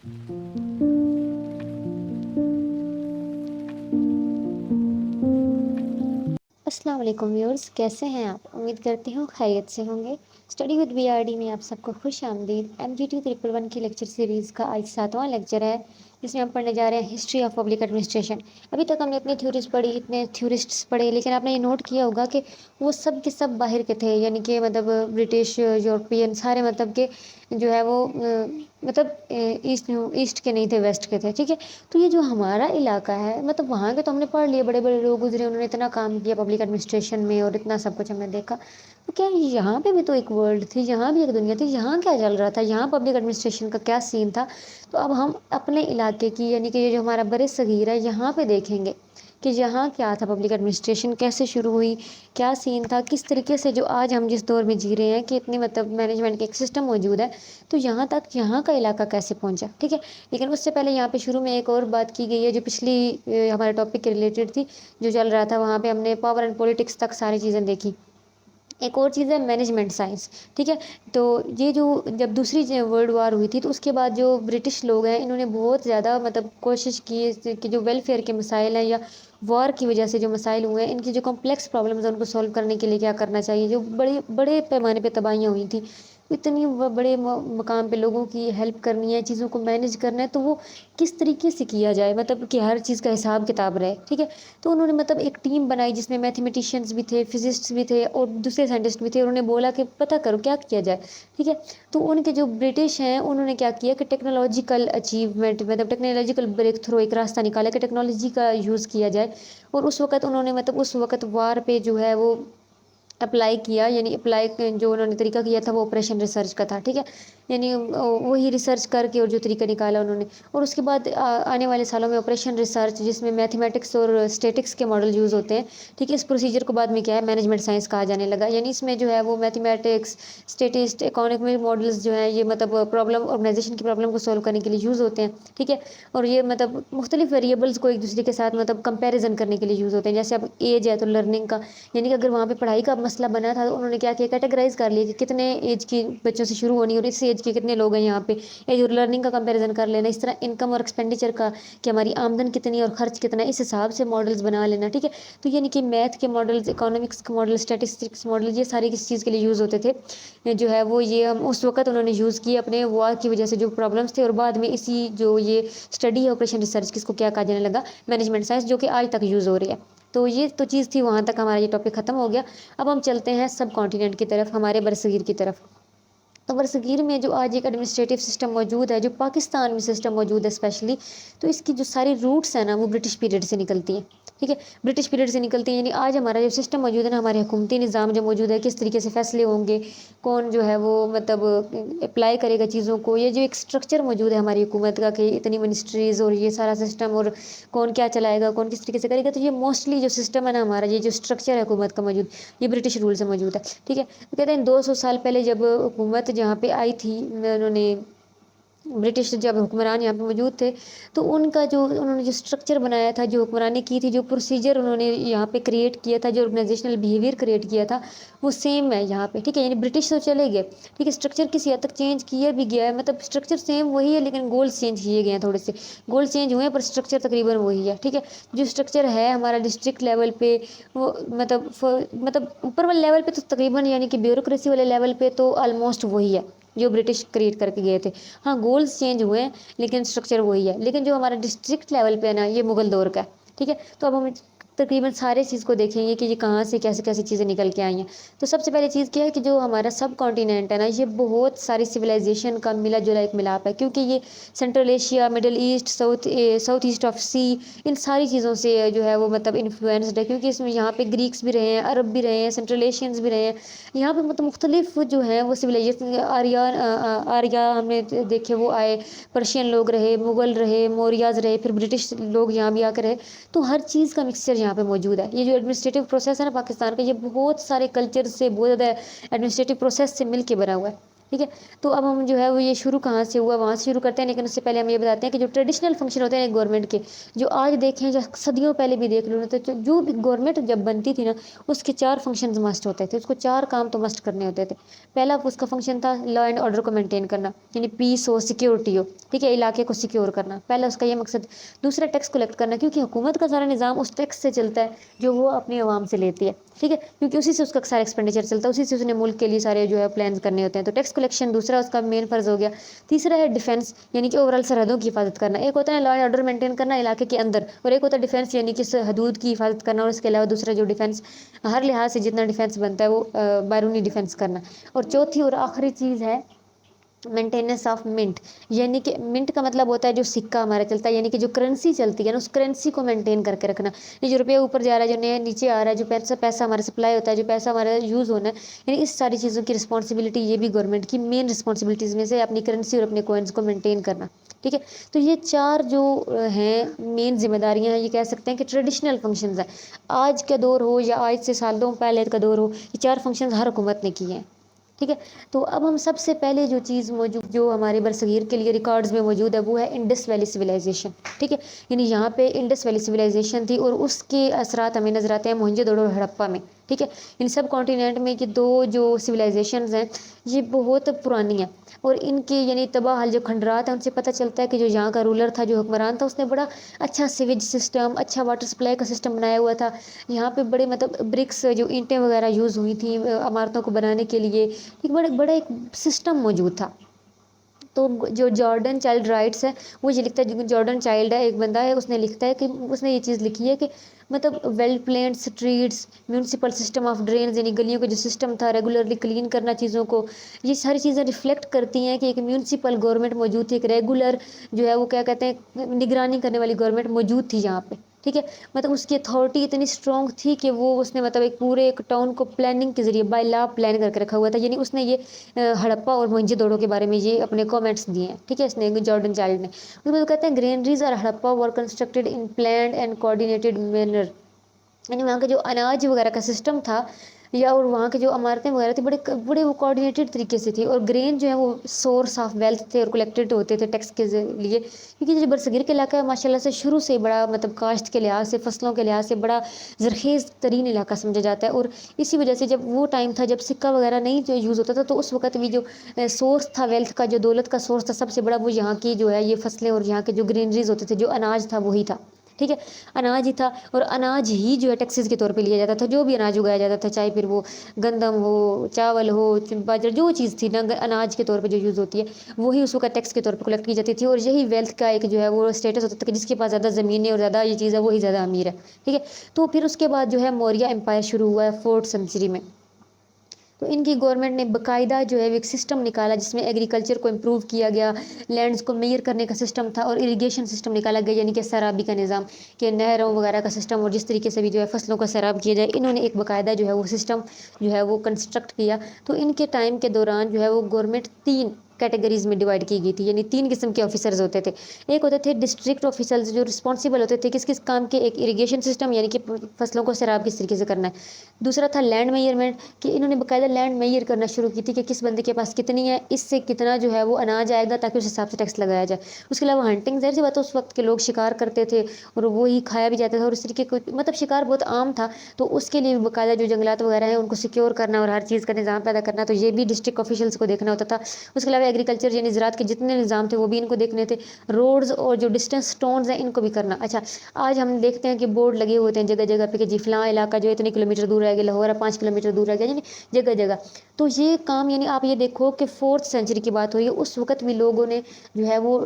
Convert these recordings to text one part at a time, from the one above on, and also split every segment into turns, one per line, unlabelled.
अस्सलाम वालेकुम व्यूअर्स, कैसे हैं आप? उम्मीद करती हूँ खैरियत से होंगे। स्टडी विद बीआरडी में आप सबको खुश आमदीद। MGT 111 की लेक्चर सीरीज़ का आज 7वां लेक्चर है, जिसमें हम पढ़ने जा रहे हैं हिस्ट्री ऑफ पब्लिक एडमिनिस्ट्रेशन। अभी तक हमने इतनी थ्योरीज पढ़ी, इतने थ्योरिस्ट्स पढ़े, लेकिन आपने ये नोट किया होगा कि वो सब के सब बाहर के थे, यानी कि मतलब ब्रिटिश, यूरोपियन, सारे मतलब के जो है वो मतलब ईस्ट के नहीं थे, वेस्ट के थे, ठीक है। तो ये जो हमारा इलाका है, मतलब वहाँ के तो हमने पढ़ लिए, बड़े बड़े लोग गुजरे, उन्होंने इतना काम किया पब्लिक एडमिनिस्ट्रेशन में और इतना सब कुछ हमने देखा। तो क्या यहाँ पे भी तो एक वर्ल्ड थी, यहाँ भी एक दुनिया थी, यहाँ क्या चल रहा था, यहाँ पब्लिक एडमिनिस्ट्रेशन का क्या सीन था। तो अब हम अपने इलाके की, यानी कि ये जो हमारा बर सगीर है, यहाँ पे देखेंगे कि यहाँ क्या था, पब्लिक एडमिनिस्ट्रेशन कैसे शुरू हुई, क्या सीन था, किस तरीके से जो आज हम जिस दौर में जी रहे हैं कि इतनी मतलब मैनेजमेंट का एक सिस्टम मौजूद है, तो यहाँ तक यहाँ का इलाका कैसे पहुँचा, ठीक है। लेकिन उससे पहले यहाँ पे शुरू में एक और बात की गई है जो पिछली हमारे टॉपिक के रिलेटेड थी, जो चल रहा था वहाँ पे हमने पावर एंड पॉलिटिक्स तक सारी चीज़ें देखी। एक और चीज़ है मैनेजमेंट साइंस, ठीक है। तो ये जो जब दूसरी वर्ल्ड वार हुई थी, तो उसके बाद जो ब्रिटिश लोग हैं, इन्होंने बहुत ज़्यादा मतलब कोशिश की कि जो वेलफेयर के मसाइल हैं या वॉर की वजह से जो मसाइल हुए हैं, इनकी जो कॉम्प्लेक्स प्रॉब्लम्स हैं उनको सॉल्व करने के लिए क्या करना चाहिए। जो बड़े बड़े पैमाने पे तबाहियाँ हुई थी, इतनी बड़े मकाम पे लोगों की हेल्प करनी है, चीज़ों को मैनेज करना है, तो वो किस तरीके से किया जाए, मतलब कि हर चीज़ का हिसाब किताब रहे, ठीक है। तो उन्होंने मतलब एक टीम बनाई जिसमें मैथमेटिशियंस भी थे, फिजिस्ट्स भी थे और दूसरे साइंटिस्ट भी थे। उन्होंने बोला कि पता करो क्या किया जाए, ठीक है। तो उनके जो ब्रिटिश हैं, उन्होंने क्या किया कि टेक्नोलॉजिकल अचीवमेंट, मतलब टेक्नोलॉजिकल ब्रेक थ्रू एक रास्ता निकाला कि टेक्नोलॉजी का यूज़ किया जाए। और उस वक्त उन्होंने मतलब उस वक्त वार पे जो है वो अप्लाई किया, यानी अप्लाई जो उन्होंने तरीका किया था वो ऑपरेशन रिसर्च का था, ठीक है। यानी वही रिसर्च करके और जो तरीका निकाला उन्होंने, और उसके बाद आने वाले सालों में ऑपरेशन रिसर्च, जिसमें मैथमेटिक्स और स्टेटिक्स के मॉडल यूज़ होते हैं, ठीक है। इस प्रोसीजर को बाद में क्या है, मैनेजमेंट साइंस कहा जाने लगा। यानी इसमें जो है वो मैथमेटिक्स, स्टेटिस्ट, इकोनॉमिक मॉडल्स जो हैं, ये मतलब प्रॉब्लम, ऑर्गेनाइजेशन की प्रॉब्लम को सॉल्व करने के लिए यूज़ होते हैं, ठीक है। और ये मतलब मुख्तलिफ वेरिएबल्स को एक दूसरे के साथ मतलब कंपेरिजन करने के लिए यूज़ होते हैं। जैसे अब एज है तो लर्निंग का, यानी कि अगर वहाँ पे पढ़ाई का मसला बना था, तो उन्होंने क्या किया, कैटेगराइज कर लिया कि कितने एज की बच्चों से शुरू होनी और इस एज के कितने लोग हैं यहाँ पे। एज और लर्निंग का कंपैरिजन कर लेना, इस तरह इनकम और एक्सपेंडिचर का कि हमारी आमदन कितनी और खर्च कितना है, इस हिसाब से मॉडल्स बना लेना, ठीक है। तो यानी कि मैथ के मॉडल्स, इकोनॉमिक्स के मॉडल, स्टैटिस्टिक्स मॉडल, ये सारे किस चीज़ के लिए यूज़ होते थे, जो है वो ये हम उस वक्त उन्होंने यूज़ किए अपने वॉर की वजह से जो प्रॉब्लम्स थे। और बाद में इसी जो ये स्टडी है ऑपरेशन रिसर्च, किसको क्या कहा जाने लगा, मैनेजमेंट साइंस, जो कि आज तक यूज़ हो रही है। तो ये तो चीज़ थी, वहाँ तक हमारा ये टॉपिक ख़त्म हो गया। अब हम चलते हैं सब कॉन्टिनेंट की तरफ, हमारे बरसगीर की तरफ। तो बरसगीर में जो आज एक एडमिनिस्ट्रेटिव सिस्टम मौजूद है, जो पाकिस्तान में सिस्टम मौजूद है स्पेशली, तो इसकी जो सारी रूट्स हैं ना, वो ब्रिटिश पीरियड से निकलती हैं, ठीक है। ब्रिटिश पीरियड से निकलती हैं, यानी आज हमारा जो सिस्टम मौजूद है ना, हमारे हुकूमती निज़ाम जो मौजूद है, किस तरीके से फैसले होंगे, कौन जो है वो मतलब अप्लाई करेगा चीज़ों को, ये जो एक स्ट्रक्चर मौजूद है हमारी हुकूमत का कि इतनी मिनिस्ट्रीज़ और ये सारा सिस्टम, और कौन क्या चलाएगा, कौन किस तरीके से करेगा, तो ये मोस्टली जो सिस्टम है ना हमारा, ये जो स्ट्रक्चर है हुकूमत का मौजूद, ये ब्रिटिश रूल से मौजूद है, ठीक है। तो कहते हैं 200 साल पहले जब हुकूमत जहाँ पे आई थी, उन्होंने ब्रिटिश जब हुक्मरान यहाँ पे मौजूद थे, तो उनका जो उन्होंने जो स्ट्रक्चर बनाया था, जो हुक्मरानी की थी, जो प्रोसीजर उन्होंने यहाँ पे क्रिएट किया था, जो ऑर्गेनाइजेशनल बिहेवियर क्रिएट किया था, वो सेम है यहाँ पे, ठीक है। यानी ब्रिटिश तो चले गए, ठीक है, स्ट्रक्चर किसी हद तक चेंज किया भी गया है, मतलब स्ट्रक्चर सेम वही है, लेकिन गोल्स चेंज किए गए हैं, थोड़े से गोल चेंज हुए हैं, पर स्ट्रक्चर तकरीबन वही है, ठीक है। जो स्ट्रक्चर है हमारा डिस्ट्रिक्ट लेवल पे, वो मतलब ऊपर वाले लेवल पे तो तकरीबन, यानी कि ब्यूरोक्रेसी वाले लेवल पे तो ऑलमोस्ट वही है जो ब्रिटिश क्रिएट करके गए थे। हाँ, गोल्स चेंज हुए हैं, लेकिन स्ट्रक्चर वही है। लेकिन जो हमारा डिस्ट्रिक्ट लेवल पे है ना, ये मुगल दौर का है, ठीक है। तो अब हम तकरीबन सारे चीज़ को देखेंगे कि ये कहाँ से कैसे कैसे चीज़ें निकल के आई हैं। तो सबसे पहले चीज़ क्या है कि जो हमारा सब कॉन्टिनेंट है ना, ये बहुत सारी सिविलाइजेशन का मिला जुला एक मिलाप है, क्योंकि ये Central Asia, Middle East, South East of sea, इन सारी चीज़ों से जो है वो मतलब इन्फ्लुएंस्ड है, क्योंकि इसमें यहाँ पे ग्रीक्स भी रहे हैं, अरब भी रहे हैं, सेंट्रल एशियंस भी रहे हैं। यहाँ पे मतलब मुख्तलिफ जो है वो सिविलाइजेशन, आर्या हमने देखे वो आए, पर्शियन लोग रहे, मुग़ल रहे, मौर्याज रहे, फिर ब्रिटिश लोग यहाँ भी आकर रहे। तो हर चीज़ का मिक्सचर यहाँ पे मौजूद है। ये जो एडमिनिस्ट्रेटिव प्रोसेस है ना पाकिस्तान का, ये बहुत सारे कल्चर से, बहुत ज़्यादा एडमिनिस्ट्रेटिव प्रोसेस से मिल के बना हुआ है। ठीक है। तो अब हम जो है वो ये शुरू कहाँ से हुआ वहाँ से शुरू करते हैं, लेकिन उससे पहले हम ये बताते हैं कि जो ट्रेडिशनल फंक्शन होते हैं गवर्नमेंट के, जो आज देखें जो सदियों पहले भी देख लो ना, तो जो भी गवर्नमेंट जब बनती थी ना, उसके 4 फंक्शंस मस्ट होते थे, उसको 4 काम तो मस्ट करने होते थे। पहला उसका फंक्शन था लॉ एंड ऑर्डर को मेंटेन करना, यानी पीस हो, सिक्योरिटी हो, ठीक है, इलाके को सिक्योर करना, पहला उसका ये मकसद। दूसरा टैक्स कलेक्ट करना, क्योंकि हुकूमत का सारा निज़ाम उस टैक्स से चलता है जो वो अपनी आवाम से लेती है, ठीक है, क्योंकि उसी से उसका सारा एक्सपेंडिचर चलता है, उसी से उसने मुल्क के लिए सारे जो है प्लान करने होते हैं। तो टैक्स कलेक्शन दूसरा उसका मेन फ़र्ज़ हो गया। तीसरा है डिफेंस, यानी कि ओवरऑल सरहदों की हिफाजत करना। एक होता है लॉ एंड ऑर्डर मेंटेन करना इलाके के अंदर, और एक होता है डिफेंस, यानी कि हदूद की हिफाजत करना, और उसके अलावा दूसरा जो डिफेंस हर लिहाज से जितना डिफेंस बनता है वो बैरूनी डिफेंस करना। और चौथी और आखिरी चीज़ है मेंटेनेंस ऑफ मिंट, यानी कि मिंट का मतलब होता है जो सिक्का हमारा चलता है, यानी कि जो करेंसी चलती है ना, उस करेंसी को मेंटेन करके रखना। ये जो रुपया ऊपर जा रहा है, जो नया नीचे आ रहा है, जो पैसा हमारा सप्लाई होता है, जो पैसा हमारा यूज़ होना है, यानी इस सारी चीज़ों की रिस्पॉन्सिबिलिटी ये भी गवर्नमेंट की मेन रिस्पॉन्सिबिलिटीज़ में से अपनी करेंसी और अपने कॉइन्स को मेंटेन करना, ठीक है। तो ये 4 जो हैं मेन जिम्मेदारियाँ हैं, ये कह सकते हैं कि ट्रेडिशनल फंक्शंस हैं। आज का दौर हो या आज से सालों पहले का दौर हो, ये 4 फंक्शंस हर हुकूमत ने किए हैं, ठीक है। तो अब हम सबसे पहले जो चीज़ मौजूद जो हमारे बरसगीर के लिए रिकॉर्ड्स में मौजूद है वो है इंडस वैली सिविलाइजेशन, ठीक है। यानी यहाँ पे इंडस वैली सिविलाइजेशन थी, और उसके असरात हमें नजर आते हैं मोहनजोदड़ो और हड़प्पा में, ठीक है। इन सब कॉन्टिनेंट में कि 2 जो सिविलाइजेशंस हैं ये बहुत पुरानी हैं, और इनके यानी तबाह जो खंडरात हैं उनसे पता चलता है कि जो यहाँ का रूलर था, जो हुक्मरान था, उसने बड़ा अच्छा सीवेज सिस्टम, अच्छा वाटर सप्लाई का सिस्टम बनाया हुआ था। यहाँ पे बड़े मतलब ब्रिक्स जो ईंटें वगैरह यूज़ हुई थी इमारतों को बनाने के लिए, एक बड़ा एक सिस्टम मौजूद था। तो जो जॉर्डन चाइल्ड राइट्स है वो ये लिखता है, जॉर्डन चाइल्ड है एक बंदा है, उसने लिखता है कि उसने ये चीज़ लिखी है कि मतलब well planned streets, municipal system of drains, यानी गलियों का जो सिस्टम था, रेगुलरली क्लीन करना चीज़ों को, ये सारी चीज़ें रिफ्लेक्ट करती हैं कि एक म्यूनसिपल गवर्नमेंट मौजूद थी, एक रेगुलर जो है वो क्या कहते हैं निगरानी करने वाली गवर्नमेंट मौजूद थी यहाँ पे, ठीक है। मतलब उसकी अथॉरिटी इतनी स्ट्रॉन्ग थी कि वो उसने मतलब एक पूरे एक टाउन को प्लानिंग के जरिए बाय लॉ प्लान करके रखा हुआ था। यानी उसने ये हड़प्पा और मोहनजोदड़ो के बारे में ये अपने कमेंट्स दिए हैं, ठीक है, इसने जॉर्डन चाइल्ड ने। उसमें तो कहते हैं ग्रेनरीज और हड़प्पा वर constructed in planned and coordinated manner, यानी वहाँ का जो अनाज वगैरह का सिस्टम था या और वहाँ के जो इमारतें वगैरह थी बड़े बड़े वो कोऑर्डिनेटेड तरीके से थी, और ग्रेन जो है वो सोर्स ऑफ वेल्थ थे और कलेक्टेड होते थे टैक्स के लिए, क्योंकि जो बरसगीर के इलाका है माशाल्लाह से शुरू से बड़ा मतलब काश्त के लिहाज से, फसलों के लिहाज से बड़ा ज़रखेज़ तरीन इलाका समझा जाता है। और इसी वजह से जब वो टाइम था जब सिक्का वगैरह नहीं जो यूज़ होता था, तो उस वक्त भी जो सोर्स था वेल्थ का, जो दौलत का सोर्स था सबसे बड़ा, वो यहाँ की जो है ये फसलें और यहाँ के जो ग्रीनरीज होते थे, जो अनाज था वही था, ठीक है, अनाज ही था। और अनाज ही जो है टैक्सेस के तौर पे लिया जाता था, जो भी अनाज उगाया जाता था, चाहे फिर वो गंदम हो, चावल हो, बाजरा, जो चीज़ थी ना अनाज के तौर पे जो यूज़ होती है, वही उसको का टैक्स के तौर पे कलेक्ट की जाती थी। और यही वेल्थ का एक जो है वो स्टेटस होता था कि जिसके पास ज़्यादा ज़मीनें और ज़्यादा ये चीज़ है वही ज़्यादा अमीर है, ठीक है। तो फिर उसके बाद जो है मौर्य एम्पायर शुरू हुआ है 4th सेंचुरी में। तो इनकी गवर्नमेंट ने बाकायदा जो है एक सिस्टम निकाला जिसमें एग्रीकल्चर को इम्प्रूव किया गया, लैंड्स को मेजर करने का सिस्टम था, और इरिगेशन सिस्टम निकाला गया, यानी कि सैराबी का निज़ाम, कि नहरों वगैरह का सिस्टम, और जिस तरीके से भी जो है फसलों का सैराब किया जाए, इन्होंने एक बाकायदा जो है वो सिस्टम जो है वो कंस्ट्रक्ट किया। तो इनके टाइम के दौरान जो है वो गवर्नमेंट 3 कैटेगरीज में डिवाइड की गई थी, यानी 3 किस्म के ऑफिसर्स होते थे। एक होते थे डिस्ट्रिक्ट ऑफिसर्स जो रिस्पॉन्सिबल होते थे किस किस काम के, एक इरिगेशन सिस्टम यानी कि फसलों को सैराब किस तरीके से करना है। दूसरा था लैंड मेजरमेंट, कि इन्होंने बाकायदा लैंड मेजर करना शुरू की थी कि किस बंदे के पास कितनी है, इससे कितना जो है वो अनाज आएगा, ताकि उस हिसाब से टैक्स लगाया जाए। उसके अलावा हंटिंग, ज़ाहिर सी बात है उस वक्त के लोग शिकार करते थे और वो ही खाया भी जाता था, और इस तरीके को मतलब शिकार बहुत आम था, तो उसके लिए बाकायदा जो जंगलात वगैरह हैं उनको सिक्योर करना और हर चीज़ का निज़ाम पैदा करना, तो ये भी डिस्ट्रिक्ट ऑफिशियल्स को देखना होता था। उसके अलावा एग्रीकल्चर यानी ज़राअत के जितने निज़ाम थे वो भी इनको देखने थे। रोड्स और जो डिस्टेंस स्टोन्स हैं इनको भी करना। अच्छा, आज हम देखते हैं कि बोर्ड लगे होते हैं जगह जगह पे कि जी फलां इलाका जो इतने किलोमीटर दूर रह गया, लाहौर है 5 किलोमीटर दूर रह गया, यानी जगह जगह। तो ये काम यानी आप ये देखो कि 4th सेंचुरी की बात हो रही है, उस वक्त भी लोगों ने जो है वो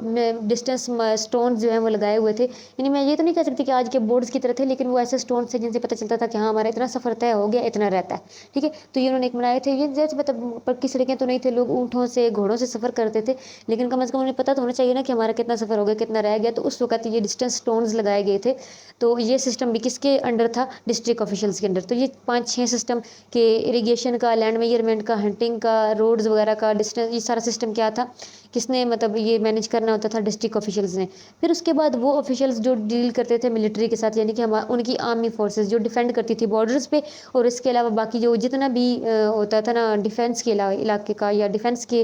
डिस्टेंस स्टोन जो है वो लगाए हुए थे। यानी मैं ये तो नहीं कह सकती कि आज के बोर्ड्स की तरह थे, लेकिन वो ऐसे स्टोन थे जिनसे पता चलता था कि हाँ हमारा इतना सफ़र तय हो गया, इतना रहता है, ठीक है। तो ये उन्होंने एक बनाए थे। ये जैसे मतलब पक्की सड़कें तो नहीं थे, लोग ऊँटों से घोड़ों से सफ़र करते थे, लेकिन कम से कम उन्हें पता तो होना चाहिए ना कि हमारा कितना सफ़र हो गया, कितना रह गया। तो उस वक्त ये डिस्टेंस स्टोन्स लगाए गए थे। तो ये सिस्टम भी किसके अंडर था, डिस्ट्रिक्ट ऑफिशियल्स के अंडर। तो ये 5-6 सिस्टम के इरिगेशन का, लैंड मेजरमेंट का, हंटिंग का, रोड्स वगैरह का, डिस्टेंस, ये सारा सिस्टम क्या था, کس نے مطلب یہ مینیج کرنا ہوتا تھا؟ ڈسٹرکٹ آفیشلز نے۔ پھر اس کے بعد وہ آفیشلز جو ڈیل کرتے تھے ملٹری کے ساتھ، یعنی کہ ان کی آرمی فورسز جو ڈیفینڈ کرتی تھی بارڈرز پہ، اور اس کے علاوہ باقی جو جتنا بھی ہوتا تھا نا ڈیفینس کے علاقے کا یا ڈیفینس کے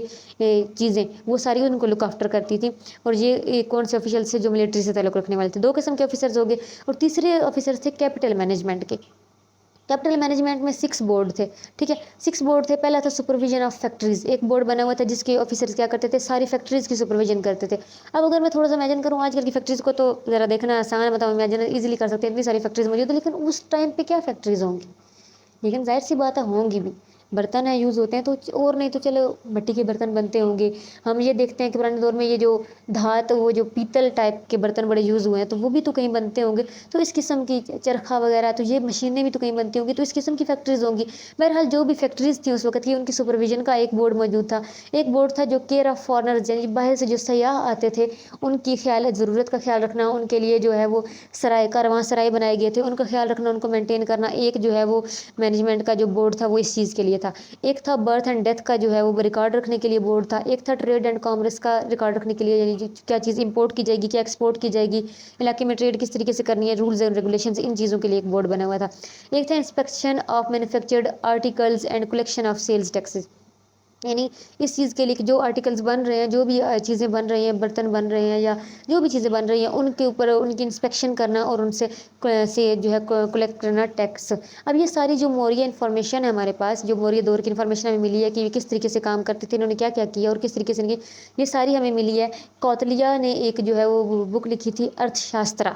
چیزیں، وہ ساری ان کو لک آفٹر کرتی تھی۔ اور یہ کون سے آفیشلز تھے؟ جو ملٹری سے تعلق رکھنے والے تھے۔ دو قسم کے آفیسرز ہو گئے۔ اور تیسرے آفیسرز تھے کیپٹل مینجمنٹ کے۔ کیپٹل مینجمنٹ میں 6 بورڈ تھے، ٹھیک ہے، 6 بورڈ تھے۔ پہلا تھا سپرویژن آف فیکٹریز، ایک بورڈ بنا ہوا تھا جس کے آفیسرز کیا کرتے تھے؟ ساری فیکٹریز کی سپرویژن کرتے تھے۔ اب اگر میں تھوڑا سا امیجن کروں، آج کل کی فیکٹریز کو تو ذرا دیکھنا آسان ہے، مطلب امیجن ایزیلی کر سکتے ہیں، اتنی ساری فیکٹریز موجود ہیں، لیکن اس ٹائم پہ کیا فیکٹریز ہوں گی؟ لیکن ظاہر سی بات ہے ہوں گی بھی، برتن ہیں یوز ہوتے ہیں تو، اور نہیں تو چلو مٹی کے برتن بنتے ہوں گے۔ ہم یہ دیکھتے ہیں کہ پرانے دور میں یہ جو دھات، وہ جو پیتل ٹائپ کے برتن بڑے یوز ہوئے ہیں تو وہ بھی تو کہیں بنتے ہوں گے۔ تو اس قسم کی چرخہ وغیرہ، تو یہ مشینیں بھی تو کہیں بنتی ہوں گی، تو اس قسم کی فیکٹریز ہوں گی۔ بہرحال جو بھی فیکٹریز تھیں اس وقت کی، ان کی سپرویژن کا ایک بورڈ موجود تھا۔ ایک بورڈ تھا جو کیئر آف فارنرز، یعنی باہر سے جو سیاح آتے تھے ان کی ضرورت کا خیال رکھنا، ان کے لیے جو ہے وہ سرائے، کارواں سرائے بنائے گئے تھے، ان کا خیال رکھنا، ان کو مینٹین کرنا۔ ایک جو ہے وہ مینجمنٹ کا جو بورڈ تھا وہ اس چیز کے لیے تھا۔ ایک تھا برتھ اینڈ ڈیتھ کا جو ہے وہ ریکارڈ رکھنے کے لیے بورڈ تھا۔ ایک تھا ٹریڈ اینڈ کامرس کا ریکارڈ رکھنے کے لیے، یعنی کیا چیز امپورٹ کی جائے گی، کیا ایکسپورٹ کی جائے گی، علاقے میں ٹریڈ کس طریقے سے کرنی ہے، رولز اینڈ ریگولیشنز، ان چیزوں کے لیے ایک بورڈ بنا ہوا تھا۔ ایک تھا inspection of manufactured articles and collection of sales taxes, یعنی اس چیز کے لیے کہ جو آرٹیکلز بن رہے ہیں، جو بھی چیزیں بن رہی ہیں، برتن بن رہے ہیں یا جو بھی چیزیں بن رہی ہیں، ان کے اوپر ان کی انسپیکشن کرنا اور ان سے جو ہے کلیکٹ کرنا ٹیکس۔ اب یہ ساری جو موریہ انفارمیشن ہے ہمارے پاس، جو موریہ دور کی انفارمیشن ہمیں ملی ہے کہ کس طریقے سے کام کرتے تھے، انہوں نے کیا کیا کیا اور کس طریقے سے نہیں، یہ ساری ہمیں ملی ہے۔ کوتلیہ نے ایک جو ہے وہ بک لکھی تھی، ارتھ شاسترا،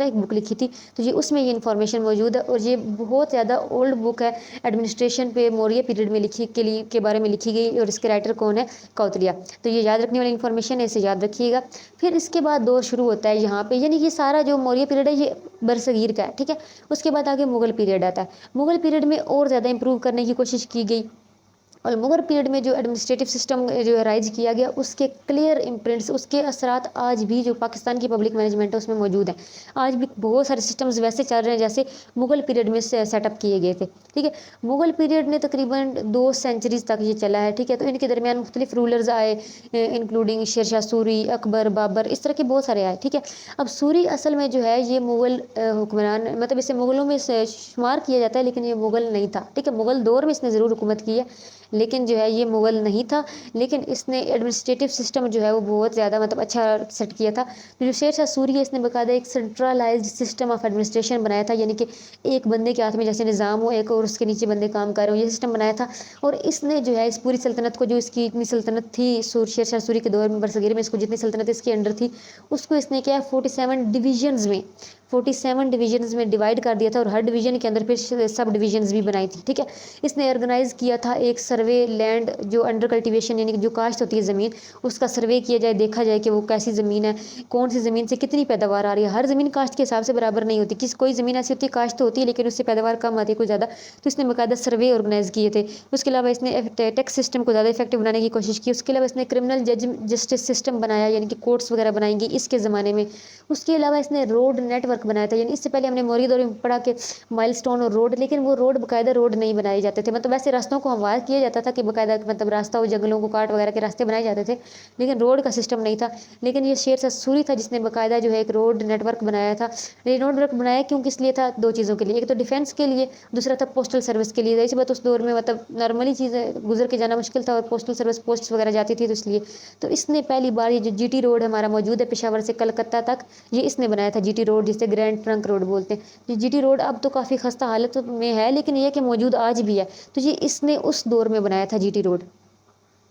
ایک بک لکھی تھی، تو یہ اس میں یہ انفارمیشن موجود ہے، اور یہ بہت زیادہ اولڈ بک ہے، ایڈمنسٹریشن پہ موریہ پیریڈ میں لکھی کے بارے میں لکھی گئی، اور اس کے رائٹر کون ہے؟ کوتلیہ۔ تو یہ یاد رکھنے والی انفارمیشن ہے، اسے یاد رکھیے گا۔ پھر اس کے بعد دور شروع ہوتا ہے یہاں پہ، یعنی یہ سارا جو موریہ پیریڈ ہے یہ برصغیر کا ہے، ٹھیک ہے۔ اس کے بعد آگے مغل پیریڈ آتا ہے۔ مغل پیریڈ میں اور زیادہ امپروو کرنے کی کوشش کی گئی، اور مغل پیریڈ میں جو ایڈمنسٹریٹو سسٹم جو ہے رائج کیا گیا، اس کے کلیئر امپرنٹس، اس کے اثرات آج بھی جو پاکستان کی پبلک مینجمنٹ ہے اس میں موجود ہیں۔ آج بھی بہت سارے سسٹمز ویسے چل رہے ہیں جیسے مغل پیریڈ میں سیٹ اپ کیے گئے تھے، ٹھیک ہے۔ مغل پیریڈ نے تقریباً 2 سینچریز تک یہ چلا ہے، ٹھیک ہے۔ تو ان کے درمیان مختلف رولرز آئے، انکلوڈنگ شیر شاہ سوری، اکبر، بابر، اس طرح کے بہت سارے آئے، ٹھیک ہے۔ اب سوری اصل میں جو ہے یہ مغل حکمران، مطلب اسے مغلوں میں شمار کیا جاتا ہے، لیکن یہ مغل نہیں تھا، ٹھیک ہے۔ مغل دور میں اس نے ضرور حکومت کی ہے، لیکن جو ہے یہ مغل نہیں تھا، لیکن اس نے ایڈمنسٹریٹو سسٹم جو ہے وہ بہت زیادہ مطلب اچھا سیٹ کیا تھا۔ جو شیر شاہ سوری ہے اس نے باقاعدہ ایک سینٹرلائزڈ سسٹم آف ایڈمنسٹریشن بنایا تھا، یعنی کہ ایک بندے کے ہاتھ میں جیسے نظام ہو، ایک اور اس کے نیچے بندے کام کر رہے ہوں، یہ سسٹم بنایا تھا۔ اور اس نے جو ہے اس پوری سلطنت کو، جو اس کی اتنی سلطنت تھی شیر شاہ سوری کے دور میں برصغیر میں، اس کو جتنی سلطنت اس کے انڈر تھی اس کو اس نے کیا 47 ڈویژنز میں ڈیوائیڈ کر دیا تھا، اور ہر ڈویژن کے اندر پھر سب ڈویژنز بھی بنائی تھی، ٹھیک ہے۔ اس نے آرگنائز کیا تھا ایک سروے لینڈ جو انڈر کلٹیویشن، یعنی کہ جو کاشت ہوتی ہے زمین، اس کا سروے کیا جائے، دیکھا جائے کہ وہ کیسی زمین ہے، کون سی زمین سے کتنی پیداوار آ رہی ہے۔ ہر زمین کاشت کے حساب سے برابر نہیں ہوتی، کوئی زمین ایسی ہوتی ہے کاشت ہوتی ہے لیکن اس سے پیداوار کم آتی ہے، کوئی زیادہ، تو اس نے باقاعدہ سروے آرگنائز کیے تھے۔ اس کے علاوہ اس نے ٹیکس سسٹم کو زیادہ افیکٹو بنانے کی کوشش کی۔ اس کے علاوہ اس نے کرمنل جسٹس سسٹم بنایا، یعنی کہ کورٹس وغیرہ بنائیں گی اس کے زمانے میں۔ اس کے علاوہ اس نے روڈ نیٹ ورک بنایا تھا، یعنی اس سے پہلے ہم نے موریہ دور میں پڑھا کہ مائل سٹون اور روڈ، لیکن وہ روڈ باقاعدہ روڈ نہیں بنائے جاتے تھے، مطلب ویسے راستوں کو ہموار کیا جاتا تھا کہ باقاعدہ مطلب راستہ ہو، جنگلوں کو کاٹ وغیرہ کے راستے بنائے جاتے تھے، لیکن روڈ کا سسٹم نہیں تھا۔ لیکن یہ شیر شاہ سوری تھا جس نے باقاعدہ جو ہے ایک روڈ نیٹ ورک بنایا تھا۔ یہ روڈ نیٹ ورک بنایا کیوں، کس لیے تھا؟ 2 چیزوں کے لیے، ایک تو ڈیفینس کے لیے، دوسرا تھا پوسٹل سروس کے لیے۔ ایسی بات اس دور میں مطلب نارملی چیزیں گزر کے جانا مشکل تھا، اور پوسٹل سروس پوسٹس وغیرہ جاتی تھی، تو اس لیے تو اس نے پہلی بار یہ جو جی ٹی روڈ ہمارا موجود ہے پشاور سے کلکتہ تک، یہ اس نے بنایا تھا، جی ٹی روڈ جسے گرینڈ ٹرنک روڈ بولتے ہیں۔ یہ جی ٹی روڈ اب تو کافی خستہ حالت میں ہے، لیکن یہ کہ موجود آج بھی ہے، تو یہ اس نے اس دور میں بنایا تھا جی ٹی روڈ۔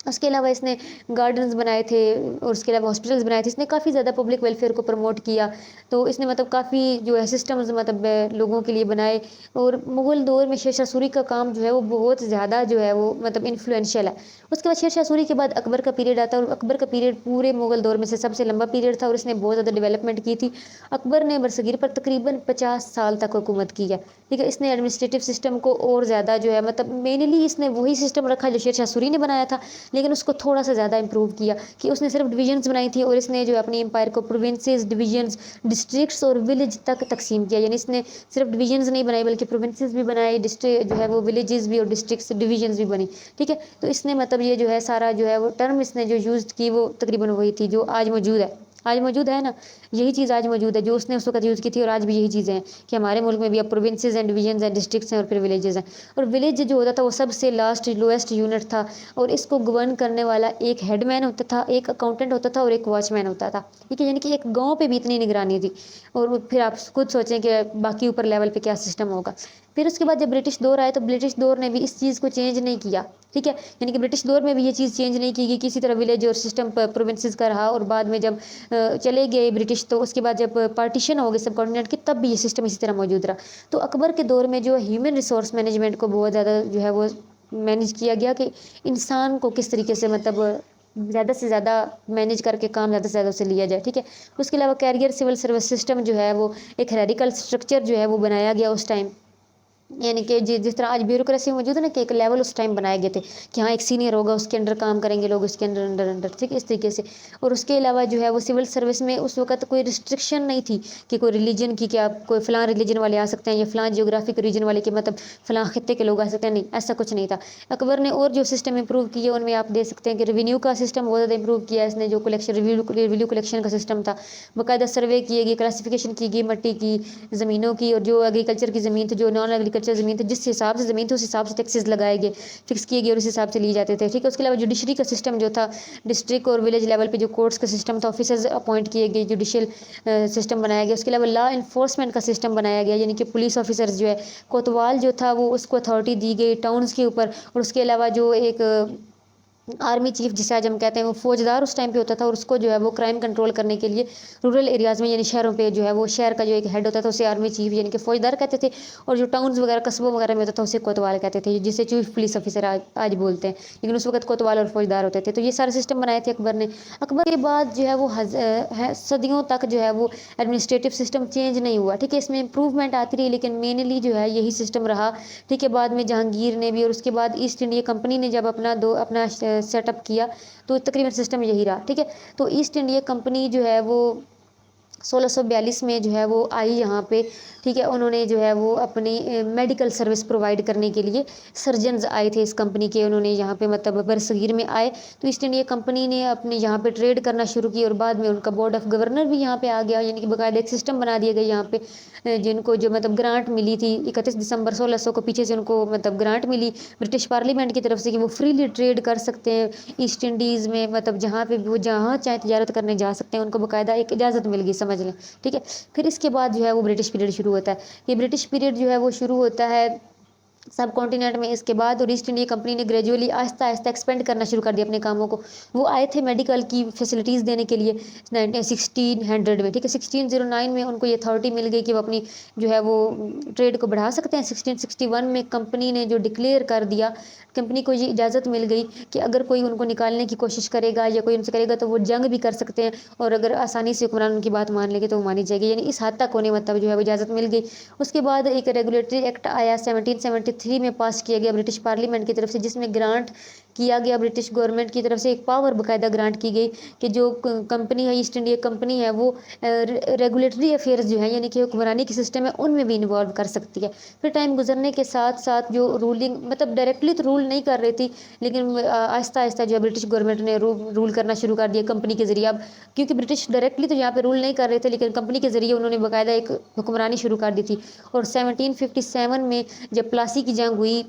اس کے علاوہ اس نے گارڈنز بنائے تھے، اور اس کے علاوہ ہاسپٹلز بنائے تھے، اس نے کافی زیادہ پبلک ویلفیئر کو پروموٹ کیا، تو اس نے مطلب کافی جو ہے سسٹمز مطلب لوگوں کے لیے بنائے۔ اور مغل دور میں شیر شاہ سوری کا کام جو ہے وہ بہت زیادہ جو ہے وہ مطلب انفلوئنشیل ہے۔ اس کے بعد شیر شاہ سوری کے بعد اکبر کا پیریڈ آتا ہے، اور اکبر کا پیریڈ پورے مغل دور میں سے سب سے لمبا پیریڈ تھا، اور اس نے بہت زیادہ ڈیولپمنٹ کی تھی۔ اکبر نے برصغیر پر تقریباً 50 سال تک حکومت کی ہے، ٹھیک ہے. اس نے ایڈمنسٹریٹو سسٹم کو اور زیادہ جو ہے مطلب مینلی اس نے وہی سسٹم رکھا جو شیر شاہ سوری نے بنایا تھا، لیکن اس کو تھوڑا سا زیادہ امپروو کیا کہ اس نے صرف ڈویژنز بنائی تھی اور اس نے جو اپنی امپائر کو پروونسز، ڈویژنز، ڈسٹرکٹس اور ولیج تک تقسیم کیا. یعنی اس نے صرف ڈویژنز نہیں بنائی بلکہ پروونسز بھی بنائے، ڈسٹرکٹ جو ہے وہ ولیجز بھی اور ڈسٹرکٹس ڈویژنز بھی بنی. ٹھیک ہے. تو اس نے مطلب یہ جو ہے سارا جو ہے وہ ٹرم اس نے جو یوز کی وہ تقریباً وہی تھی جو آج موجود ہے. آج موجود ہے نا، یہی چیز آج موجود ہے جو اس نے اس وقت یوز کی تھی، اور آج بھی یہی چیزیں ہیں کہ ہمارے ملک میں بھی اب پروونسز ہیں، ڈویژنز ہیں، ڈسٹرکٹس ہیں اور پھر ولیجز ہیں. اور ولیج جو ہوتا تھا وہ سب سے لاسٹ لوئسٹ یونٹ تھا، اور اس کو گورن کرنے والا ایک ہیڈ مین ہوتا تھا، ایک اکاؤنٹنٹ ہوتا تھا اور ایک واچ مین ہوتا تھا. ٹھیک ہے. یعنی کہ ایک گاؤں پہ بھی اتنی نگرانی تھی. اور پھر آپ خود سوچیں کہ باقی اوپر لیول پہ کیا سسٹم ہوگا. پھر اس کے بعد جب برٹش دور آئے تو برٹش دور نے بھی اس چیز کو چینج نہیں کیا. ٹھیک ہے. یعنی کہ برٹش دور میں بھی یہ چیز چینج نہیں کی گئی، کسی طرح ولیج اور سسٹم پروونسز کا رہا. اور بعد میں جب چلے گئے برٹش تو اس کے بعد جب پارٹیشن ہو گئے سب کانٹیننٹ کی تب بھی یہ سسٹم اسی طرح موجود رہا. تو اکبر کے دور میں جو ہیومن ریسورس مینجمنٹ کو بہت زیادہ جو ہے وہ مینیج کیا گیا کہ انسان کو کس طریقے سے مطلب زیادہ سے زیادہ مینیج کر کے کام زیادہ سے زیادہ سے لیا جائے. ٹھیک ہے. اس کے علاوہ کیریئر سول سروس سسٹم جو ہے وہ ایک ریڈیکل اسٹرکچر جو ہے وہ بنایا گیا اس ٹائم. یعنی کہ جس طرح آج بیوروکریسی موجود ہے نا کہ ایک لیول اس ٹائم بنائے گئے تھے کہ ہاں ایک سینئر ہوگا اس کے انڈر کام کریں گے لوگ، اس کے انڈر ٹھیک ہے اس طریقے سے. اور اس کے علاوہ جو ہے وہ سول سروس میں اس وقت کوئی ریسٹرکشن نہیں تھی کہ کوئی ریلیجن کی کہ آپ کوئی فلاں ریلیجن والے آ سکتے ہیں یا فلاں جیوگرافک ریجن والے کے مطلب فلاں خطے کے لوگ آ سکتے ہیں. نہیں، ایسا کچھ نہیں تھا. اکبر نے اور جو سسٹم امپروو کیے ان میں آپ دیکھ سکتے ہیں کہ ریونیو کا سسٹم بہت زیادہ امپروو کیا. اس نے جو کلیکشن ریویو کلیکشن کا سسٹم تھا، باقاعدہ سروے کیے گئے، کلاسیفیکیشن کی گئی مٹی کی، زمینوں کی، اور جو ایگریکلچر کی زمین تھی، جو نان ایگریکلچر زمین تھی، جس حساب سے زمین تھی اس حساب سے ٹیکسز لگائے گئے، فکس کیے گئے اور اس حساب سے لیے جاتے تھے. ٹھیک ہے. اس کے علاوہ جوڈیشری کا سسٹم جو تھا، ڈسٹرکٹ اور ولیج لیول پہ جو کورٹس کا سسٹم تھا، آفیسرز اپوائنٹ کیے گئے، جوڈیشل سسٹم بنایا گیا. اس کے علاوہ لا انفورسمنٹ کا سسٹم بنایا گیا، یعنی کہ پولیس آفیسرز جو ہے کوتوال جو تھا وہ اس کو اتھارٹی دی گئی ٹاؤنز کے اوپر. اور اس کے علاوہ جو ایک آرمی چیف جسے آج ہم کہتے ہیں وہ فوجدار اس ٹائم پہ ہوتا تھا، اور اس کو جو ہے وہ کرائم کنٹرول کرنے کے لیے رورل ایریاز میں یعنی شہروں پہ جو ہے وہ شہر کا جو ایک ہیڈ ہوتا تھا اسے آرمی چیف یعنی کہ فوجدار کہتے تھے. اور جو ٹاؤنز وغیرہ قصبوں وغیرہ میں ہوتا تھا اسے کوتوال کہتے تھے، جسے چیف پولیس آفیسر آج بولتے ہیں، لیکن اس وقت کوتوال اور فوجدار ہوتے تھے. تو یہ سارے سسٹم بنائے تھے اکبر نے. اکبر کے بعد جو ہے وہ صدیوں تک جو ہے وہ ایڈمنسٹریٹو سسٹم چینج نہیں ہوا. ٹھیک ہے. اس میں امپروومنٹ آتی رہی لیکن مینلی جو ہے یہی سسٹم رہا. ٹھیک ہے. بعد میں جہانگیر نے بھی اور اس کے بعد ایسٹ انڈیا کمپنی نے جب اپنا سیٹ اپ کیا تو تقریباً سسٹم یہی رہا. ٹھیک ہے. تو ایسٹ انڈیا کمپنی جو ہے وہ 1642 میں جو ہے وہ آئی یہاں پہ. ٹھیک ہے. انہوں نے جو ہے وہ اپنی میڈیکل سروس پرووائڈ کرنے کے لیے سرجنز آئے تھے اس کمپنی کے، انہوں نے یہاں پہ مطلب برصغیر میں آئے. تو ایسٹ انڈیا کمپنی نے اپنے یہاں پہ ٹریڈ کرنا شروع کی اور بعد میں ان کا بورڈ آف گورنر بھی یہاں پہ آ گیا. یعنی کہ باقاعدہ ایک سسٹم بنا دیا گیا یہاں پہ، جن کو جو مطلب گرانٹ ملی تھی 31 دسمبر 1600 کو پیچھے سے ان کو مطلب گرانٹ ملی برٹش پارلیمنٹ کی طرف سے کہ وہ فریلی ٹریڈ کر سکتے ہیں ایسٹ انڈیز میں، مطلب جہاں پہ وہ جہاں چاہے تجارت کرنے جا سکتے ہیں، ان کو باقاعدہ ایک اجازت مل گئی سمجھ لیں. ٹھیک ہے. پھر اس کے بعد جو ہے وہ برٹش پیریڈ شروع ہوتا ہے. یہ برٹش پیریڈ جو ہے وہ شروع ہوتا ہے سب کانٹیننٹ میں. اس کے بعد اور ایسٹ انڈیا کمپنی نے گریجولی آہستہ آہستہ ایکسپینڈ کرنا شروع کر دیا اپنے کاموں کو. وہ آئے تھے میڈیکل کی فیسلٹیز دینے کے لیے 1600 میں. ٹھیک ہے. 1609 میں ان کو یہ اتھارٹی مل گئی کہ وہ اپنی جو ہے وہ ٹریڈ کو بڑھا سکتے ہیں. 1661 میں کمپنی نے جو ڈکلیئر کر دیا، کمپنی کو یہ اجازت مل گئی کہ اگر کوئی ان کو نکالنے کی کوشش کرے گا یا کوئی ان سے کرے گا تو وہ جنگ بھی کر سکتے ہیں، اور اگر آسانی سے حکمران ان کی بات مان لے گے تو وہ مانی جائے گی. یعنی اس حد تک انہیں مطلب جو ہے وہ اجازت مل گئی. اس کے بعد ایک ریگولیٹری ایکٹ آیا 1773 میں پاس کیا گیا برٹش پارلیمنٹ کی طرف سے، جس میں گرانٹ کیا گیا برٹش گورنمنٹ کی طرف سے ایک پاور باقاعدہ گرانٹ کی گئی کہ جو کمپنی ہے ایسٹ انڈیا کمپنی ہے وہ ریگولیٹری افیئرز جو ہیں یعنی کہ حکمرانی کی سسٹم ہے ان میں بھی انوالو کر سکتی ہے. پھر ٹائم گزرنے کے ساتھ ساتھ جو رولنگ مطلب ڈائریکٹلی تو رول نہیں کر رہی تھی، لیکن آہستہ آہستہ جو ہے برٹش گورنمنٹ نے رول کرنا شروع کر دیا کمپنی کے ذریعے. اب کیونکہ برٹش ڈائریکٹلی تو یہاں پہ رول نہیں کر رہے تھے لیکن کمپنی کے ذریعے انہوں نے باقاعدہ ایک حکمرانی شروع کر دی تھی. اور 1757 میں جب پلاسی کی جنگ ہوئی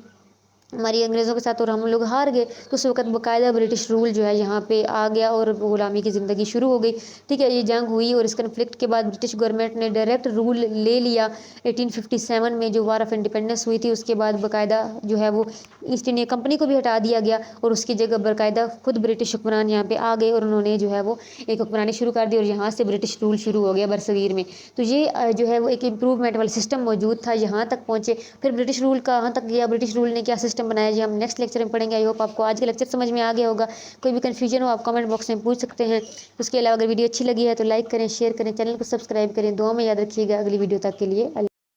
ہماری انگریزوں کے ساتھ اور ہم لوگ ہار گئے تو اس وقت باقاعدہ برٹش رول جو ہے یہاں پہ آ گیا اور غلامی کی زندگی شروع ہو گئی. ٹھیک ہے. یہ جنگ ہوئی اور اس کنفلکٹ کے بعد برٹش گورنمنٹ نے ڈائریکٹ رول لے لیا 1857 میں جو وار آف انڈیپینڈنس ہوئی تھی. اس کے بعد باقاعدہ جو ہے وہ ایسٹ انڈیا کمپنی کو بھی ہٹا دیا گیا اور اس کی جگہ باقاعدہ خود برٹش حکمران یہاں پہ آ گئے اور انہوں نے جو ہے وہ ایک حکمرانی شروع کر دی اور یہاں سے برٹش رول شروع ہو گیا برصغیر میں. تو یہ جو ہے وہ ایک امپروومنٹ والا سسٹم موجود تھا، یہاں تک پہنچے. پھر برٹش رول کہاں تک گیا، برٹش رول نے کیا سسٹم بنایا، یہ ہم نیکسٹ لیکچر میں پڑھیں گے. آئی ہوپ آپ کو آج کا لیکچر سمجھ میں آ گیا ہوگا. کوئی بھی کنفیوژن ہو آپ کمنٹ باکس میں پوچھ سکتے ہیں. اس کے علاوہ اگر ویڈیو اچھی لگی ہے تو لائک کریں، شیئر کریں، چینل کو سبسکرائب کریں. دعا میں یاد رکھیے گا. اگلی ویڈیو تک کے لیے